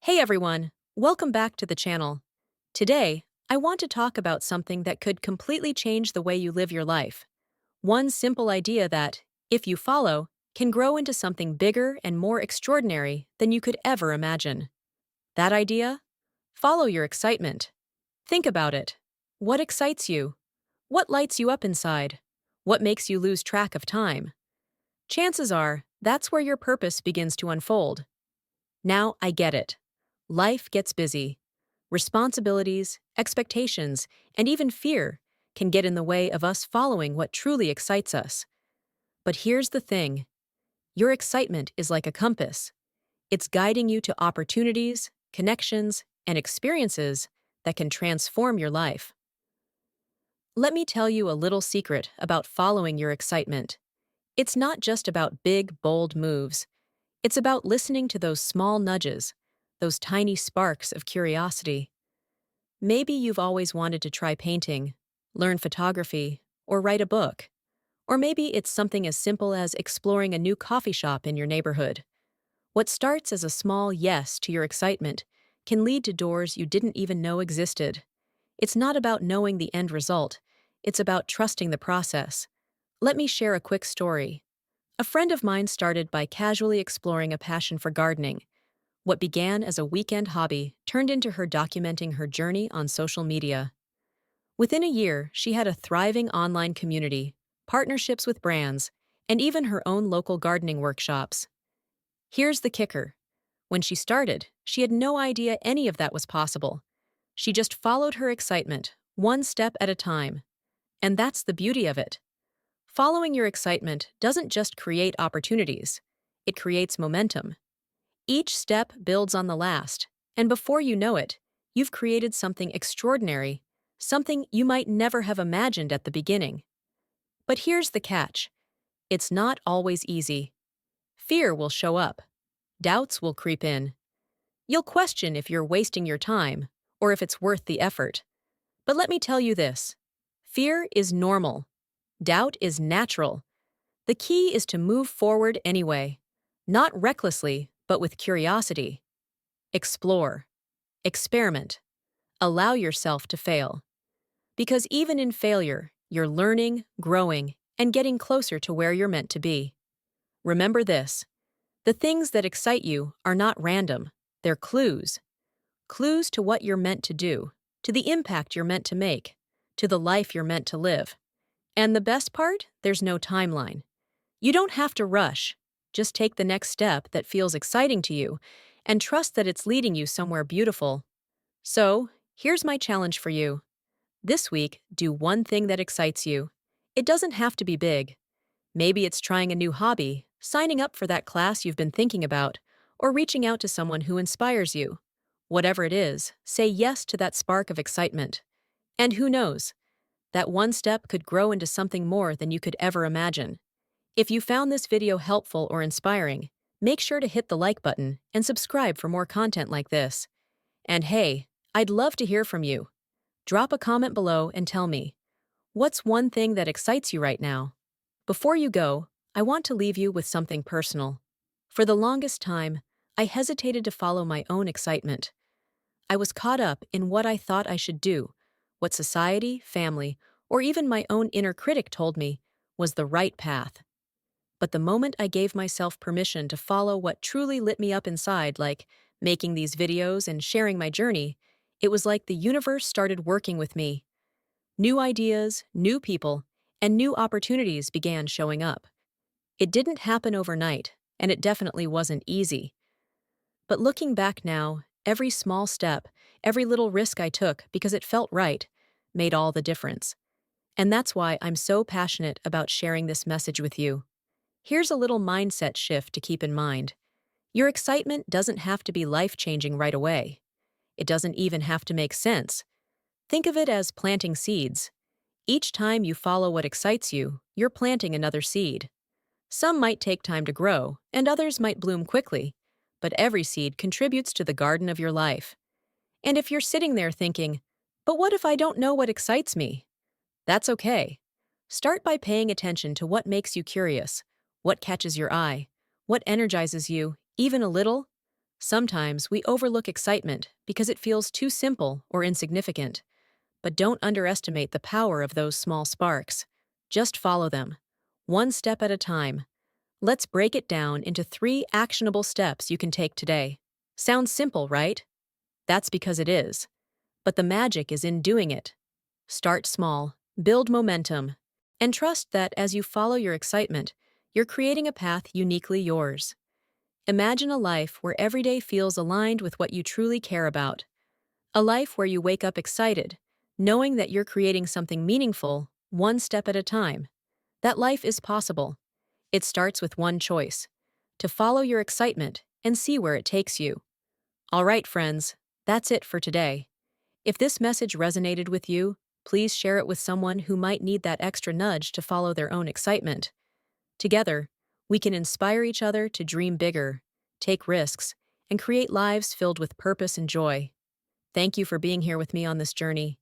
Hey everyone, welcome back to the channel. Today, I want to talk about something that could completely change the way you live your life. One simple idea that, if you follow, can grow into something bigger and more extraordinary than you could ever imagine. That idea? Follow your excitement. Think about it. What excites you? What lights you up inside? What makes you lose track of time? Chances are, that's where your purpose begins to unfold. Now I get it. Life gets busy. Responsibilities, expectations, and even fear can get in the way of us following what truly excites us. But here's the thing, your excitement is like a compass. It's guiding you to opportunities, connections, and experiences that can transform your life. Let me tell you a little secret about following your excitement. It's not just about big, bold moves. It's about listening to those small nudges, those tiny sparks of curiosity. Maybe you've always wanted to try painting, learn photography, or write a book. Or maybe it's something as simple as exploring a new coffee shop in your neighborhood. What starts as a small yes to your excitement can lead to doors you didn't even know existed. It's not about knowing the end result, it's about trusting the process. Let me share a quick story. A friend of mine started by casually exploring a passion for gardening. What began as a weekend hobby turned into her documenting her journey on social media. Within a year, she had a thriving online community, partnerships with brands, and even her own local gardening workshops. Here's the kicker. When she started, she had no idea any of that was possible. She just followed her excitement, one step at a time. And that's the beauty of it. Following your excitement doesn't just create opportunities, it creates momentum. Each step builds on the last, and before you know it, you've created something extraordinary, something you might never have imagined at the beginning. But here's the catch. It's not always easy. Fear will show up. Doubts will creep in. You'll question if you're wasting your time, or if it's worth the effort. But let me tell you this. Fear is normal. Doubt is natural. The key is to move forward anyway. Not recklessly, but with curiosity. Explore. Experiment. Allow yourself to fail. Because even in failure, you're learning, growing, and getting closer to where you're meant to be. Remember this. The things that excite you are not random. They're clues. Clues to what you're meant to do, to the impact you're meant to make, to the life you're meant to live. And the best part? There's no timeline. You don't have to rush. Just take the next step that feels exciting to you and trust that it's leading you somewhere beautiful. So, here's my challenge for you. This week, do one thing that excites you. It doesn't have to be big. Maybe it's trying a new hobby, signing up for that class you've been thinking about, or reaching out to someone who inspires you. Whatever it is, say yes to that spark of excitement. And who knows? That one step could grow into something more than you could ever imagine. If you found this video helpful or inspiring, make sure to hit the like button and subscribe for more content like this. And hey, I'd love to hear from you. Drop a comment below and tell me, what's one thing that excites you right now? Before you go, I want to leave you with something personal. For the longest time, I hesitated to follow my own excitement. I was caught up in what I thought I should do, what society, family, or even my own inner critic told me was the right path. But the moment I gave myself permission to follow what truly lit me up inside, like making these videos and sharing my journey, it was like the universe started working with me. New ideas, new people, and new opportunities began showing up. It didn't happen overnight, and it definitely wasn't easy. But looking back now, every small step, every little risk I took because it felt right, made all the difference. And that's why I'm so passionate about sharing this message with you. Here's a little mindset shift to keep in mind. Your excitement doesn't have to be life-changing right away. It doesn't even have to make sense. Think of it as planting seeds. Each time you follow what excites you, you're planting another seed. Some might take time to grow, and others might bloom quickly, but every seed contributes to the garden of your life. And if you're sitting there thinking, but what if I don't know what excites me? That's okay. Start by paying attention to what makes you curious, what catches your eye, what energizes you, even a little. Sometimes we overlook excitement because it feels too simple or insignificant, but don't underestimate the power of those small sparks. Just follow them, one step at a time. Let's break it down into 3 actionable steps you can take today. Sounds simple, right? That's because it is. But the magic is in doing it. Start small, build momentum, and trust that as you follow your excitement, you're creating a path uniquely yours. Imagine a life where every day feels aligned with what you truly care about. A life where you wake up excited, knowing that you're creating something meaningful, one step at a time. That life is possible. It starts with one choice: to follow your excitement and see where it takes you. All right, friends, that's it for today. If this message resonated with you, please share it with someone who might need that extra nudge to follow their own excitement. Together, we can inspire each other to dream bigger, take risks, and create lives filled with purpose and joy. Thank you for being here with me on this journey.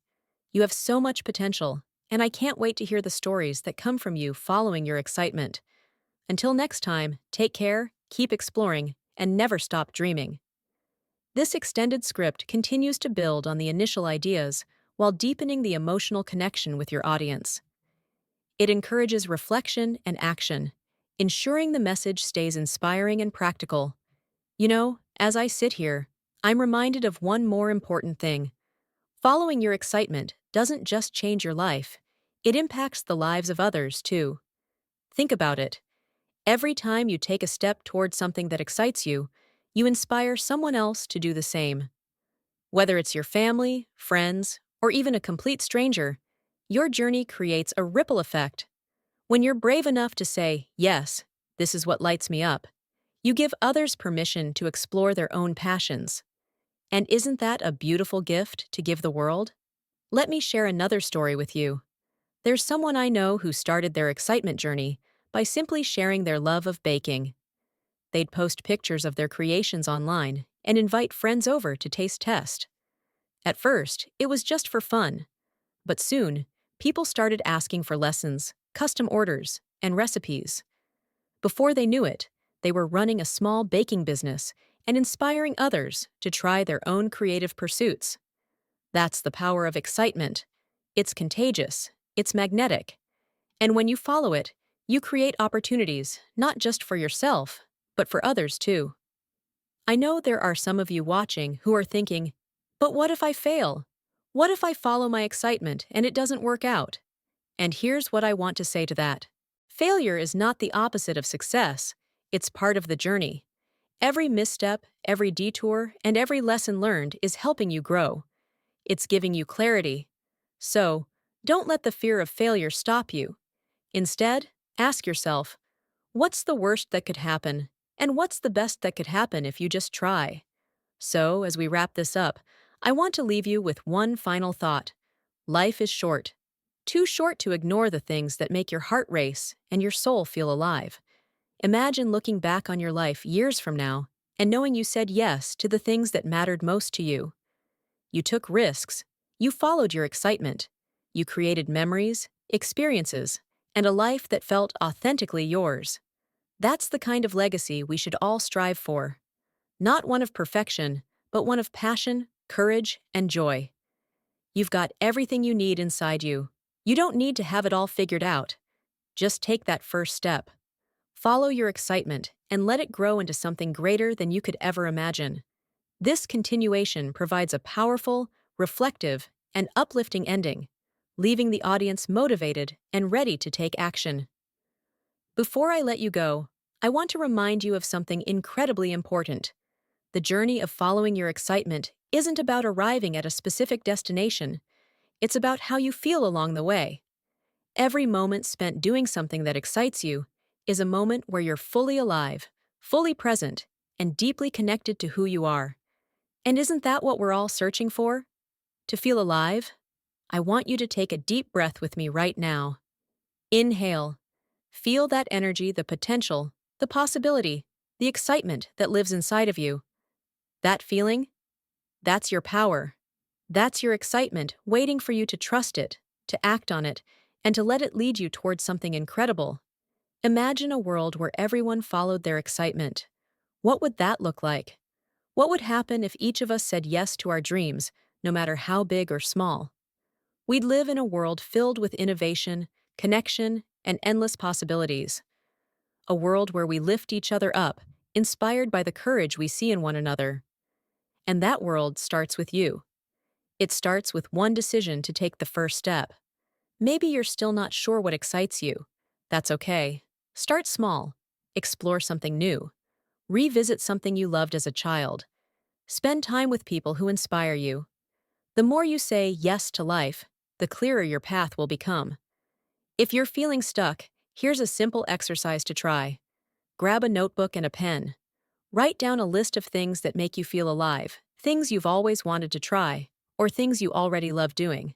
You have so much potential, and I can't wait to hear the stories that come from you following your excitement. Until next time, take care, keep exploring, and never stop dreaming. This extended script continues to build on the initial ideas while deepening the emotional connection with your audience. It encourages reflection and action, ensuring the message stays inspiring and practical. As I sit here, I'm reminded of one more important thing. Following your excitement doesn't just change your life, it impacts the lives of others too. Think about it. Every time you take a step toward something that excites you, you inspire someone else to do the same. Whether it's your family, friends, or even a complete stranger, your journey creates a ripple effect. When you're brave enough to say, "Yes, this is what lights me up," you give others permission to explore their own passions. And isn't that a beautiful gift to give the world? Let me share another story with you. There's someone I know who started their excitement journey by simply sharing their love of baking. They'd post pictures of their creations online and invite friends over to taste test. At first, it was just for fun, but soon, people started asking for lessons, custom orders, and recipes. Before they knew it, they were running a small baking business and inspiring others to try their own creative pursuits. That's the power of excitement. It's contagious, it's magnetic, and when you follow it, you create opportunities not just for yourself, but for others too. I know there are some of you watching who are thinking, but what if I fail? What if I follow my excitement and it doesn't work out? And here's what I want to say to that. Failure is not the opposite of success, it's part of the journey. Every misstep, every detour, and every lesson learned is helping you grow. It's giving you clarity. So, don't let the fear of failure stop you. Instead, ask yourself, what's the worst that could happen? And what's the best that could happen if you just try? So, as we wrap this up, I want to leave you with one final thought. Life is short. Too short to ignore the things that make your heart race and your soul feel alive. Imagine looking back on your life years from now and knowing you said yes to the things that mattered most to you. You took risks. You followed your excitement. You created memories, experiences, and a life that felt authentically yours. That's the kind of legacy we should all strive for. Not one of perfection, but one of passion, courage, and joy. You've got everything you need inside you. You don't need to have it all figured out. Just take that first step. Follow your excitement and let it grow into something greater than you could ever imagine. This continuation provides a powerful, reflective, and uplifting ending, leaving the audience motivated and ready to take action. Before I let you go, I want to remind you of something incredibly important. The journey of following your excitement isn't about arriving at a specific destination. It's about how you feel along the way. Every moment spent doing something that excites you is a moment where you're fully alive, fully present, and deeply connected to who you are. And isn't that what we're all searching for? To feel alive? I want you to take a deep breath with me right now. Inhale. Feel that energy, the potential, the possibility, the excitement that lives inside of you. That feeling? That's your power. That's your excitement waiting for you to trust it, to act on it, and to let it lead you towards something incredible. Imagine a world where everyone followed their excitement. What would that look like? What would happen if each of us said yes to our dreams, no matter how big or small? We'd live in a world filled with innovation, connection, and endless possibilities. A world where we lift each other up, inspired by the courage we see in one another. And that world starts with you. It starts with one decision to take the first step. Maybe you're still not sure what excites you. That's okay. Start small. Explore something new. Revisit something you loved as a child. Spend time with people who inspire you. The more you say yes to life, the clearer your path will become. If you're feeling stuck, here's a simple exercise to try. Grab a notebook and a pen. Write down a list of things that make you feel alive, things you've always wanted to try, or things you already love doing.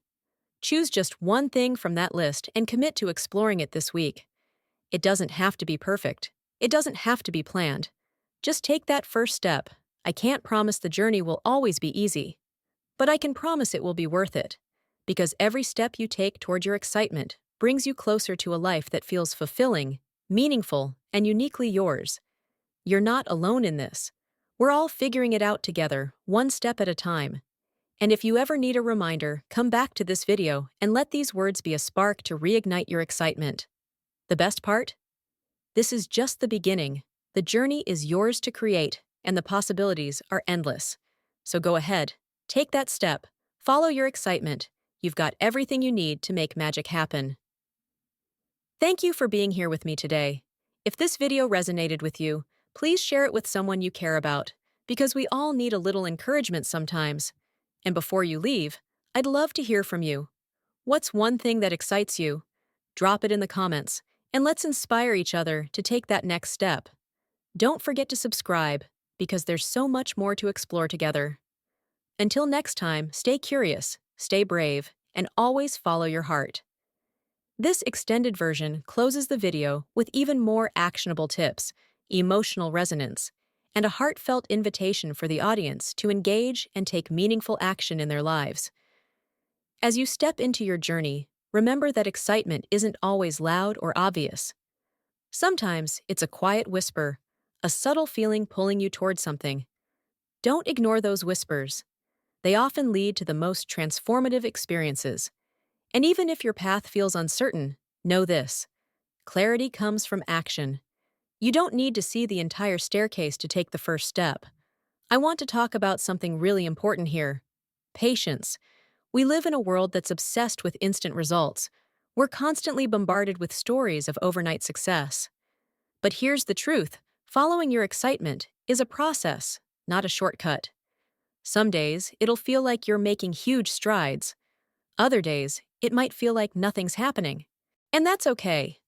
Choose just one thing from that list and commit to exploring it this week. It doesn't have to be perfect. It doesn't have to be planned. Just take that first step. I can't promise the journey will always be easy, but I can promise it will be worth it. Because every step you take toward your excitement brings you closer to a life that feels fulfilling, meaningful, and uniquely yours. You're not alone in this. We're all figuring it out together, one step at a time. And if you ever need a reminder, come back to this video and let these words be a spark to reignite your excitement. The best part? This is just the beginning. The journey is yours to create, and the possibilities are endless. So go ahead, take that step, follow your excitement. You've got everything you need to make magic happen. Thank you for being here with me today. If this video resonated with you, please share it with someone you care about, because we all need a little encouragement sometimes. And before you leave, I'd love to hear from you. What's one thing that excites you? Drop it in the comments, and let's inspire each other to take that next step. Don't forget to subscribe, because there's so much more to explore together. Until next time, stay curious, stay brave, and always follow your heart. This extended version closes the video with even more actionable tips, emotional resonance, and a heartfelt invitation for the audience to engage and take meaningful action in their lives. As you step into your journey, remember that excitement isn't always loud or obvious. Sometimes it's a quiet whisper, a subtle feeling pulling you toward something. Don't ignore those whispers. They often lead to the most transformative experiences. And even if your path feels uncertain, know this: clarity comes from action. You don't need to see the entire staircase to take the first step. I want to talk about something really important here: patience. We live in a world that's obsessed with instant results. We're constantly bombarded with stories of overnight success. But here's the truth: following your excitement is a process, not a shortcut. Some days, it'll feel like you're making huge strides. Other days, it might feel like nothing's happening. And that's okay.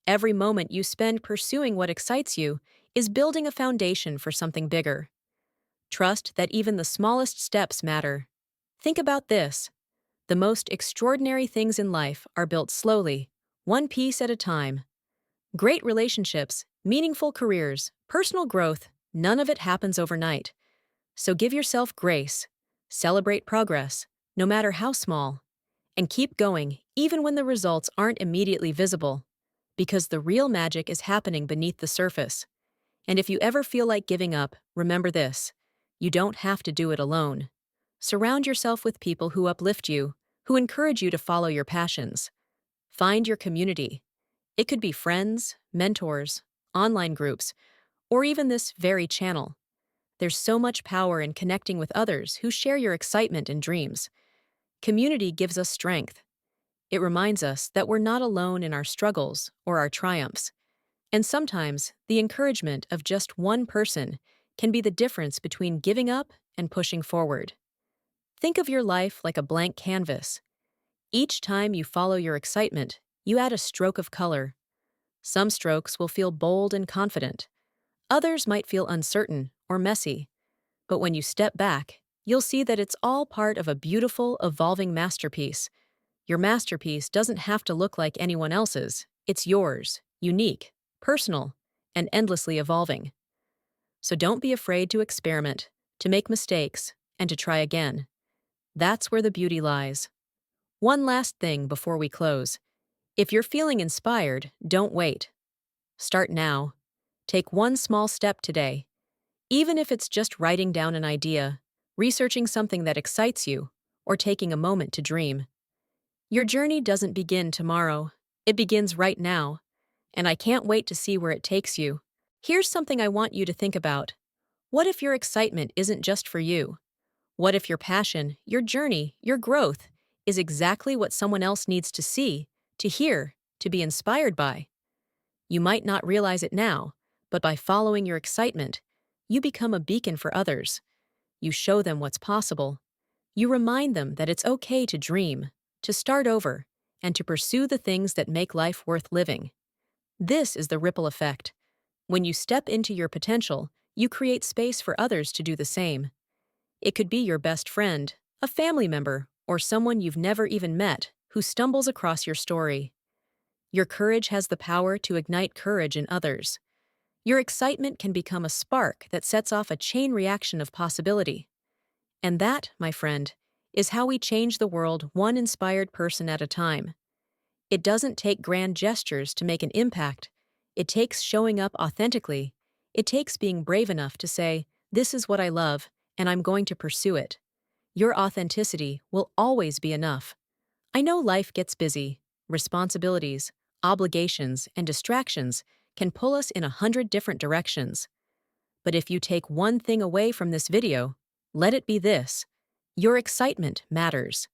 Every moment you spend pursuing what excites you is building a foundation for something bigger. Trust that even the smallest steps matter. Think about this: the most extraordinary things in life are built slowly, one piece at a time. Great relationships, meaningful careers, personal growth, none of it happens overnight. So give yourself grace. Celebrate progress, no matter how small. And keep going, even when the results aren't immediately visible. Because the real magic is happening beneath the surface. And if you ever feel like giving up, remember this: you don't have to do it alone. Surround yourself with people who uplift you, who encourage you to follow your passions. Find your community. It could be friends, mentors, online groups, or even this very channel. There's so much power in connecting with others who share your excitement and dreams. Community gives us strength. It reminds us that we're not alone in our struggles or our triumphs. And sometimes, the encouragement of just one person can be the difference between giving up and pushing forward. Think of your life like a blank canvas. Each time you follow your excitement, you add a stroke of color. Some strokes will feel bold and confident. Others might feel uncertain or messy. But when you step back, you'll see that it's all part of a beautiful, evolving masterpiece. Your masterpiece doesn't have to look like anyone else's. It's yours, unique, personal, and endlessly evolving. So don't be afraid to experiment, to make mistakes, and to try again. That's where the beauty lies. One last thing before we close. If you're feeling inspired, don't wait. Start now. Take one small step today. Even if it's just writing down an idea, researching something that excites you, or taking a moment to dream. Your journey doesn't begin tomorrow. It begins right now, and I can't wait to see where it takes you. Here's something I want you to think about. What if your excitement isn't just for you? What if your passion, your journey, your growth is exactly what someone else needs to see, to hear, to be inspired by? You might not realize it now, but by following your excitement, you become a beacon for others. You show them what's possible. You remind them that it's okay to dream, to start over, and to pursue the things that make life worth living. This is the ripple effect. When you step into your potential, you create space for others to do the same. It could be your best friend, a family member, or someone you've never even met who stumbles across your story. Your courage has the power to ignite courage in others. Your excitement can become a spark that sets off a chain reaction of possibility. And that, my friend, is how we change the world one inspired person at a time. It doesn't take grand gestures to make an impact. It takes showing up authentically. It takes being brave enough to say, "This is what I love, and I'm going to pursue it." Your authenticity will always be enough. I know life gets busy. Responsibilities, obligations, and distractions can pull us in 100 different directions. But if you take one thing away from this video, let it be this: your excitement matters.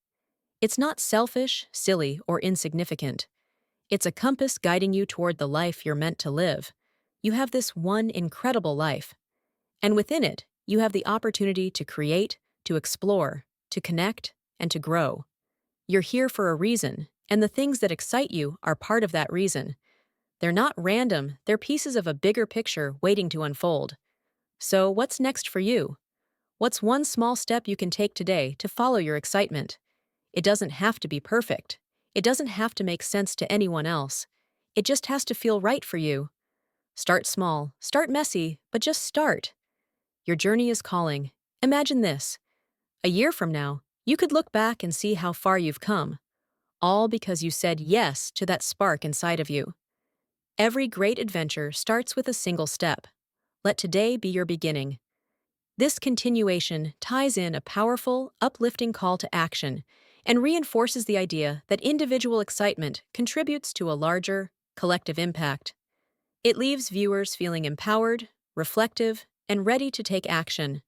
It's not selfish, silly, or insignificant. It's a compass guiding you toward the life you're meant to live. You have this one incredible life, and within it, you have the opportunity to create, to explore, to connect, and to grow. You're here for a reason, and the things that excite you are part of that reason. They're not random, they're pieces of a bigger picture waiting to unfold. So, what's next for you? What's one small step you can take today to follow your excitement? It doesn't have to be perfect. It doesn't have to make sense to anyone else. It just has to feel right for you. Start small, start messy, but just start. Your journey is calling. Imagine this. A year from now, you could look back and see how far you've come, all because you said yes to that spark inside of you. Every great adventure starts with a single step. Let today be your beginning. This continuation ties in a powerful, uplifting call to action and reinforces the idea that individual excitement contributes to a larger, collective impact. It leaves viewers feeling empowered, reflective, and ready to take action.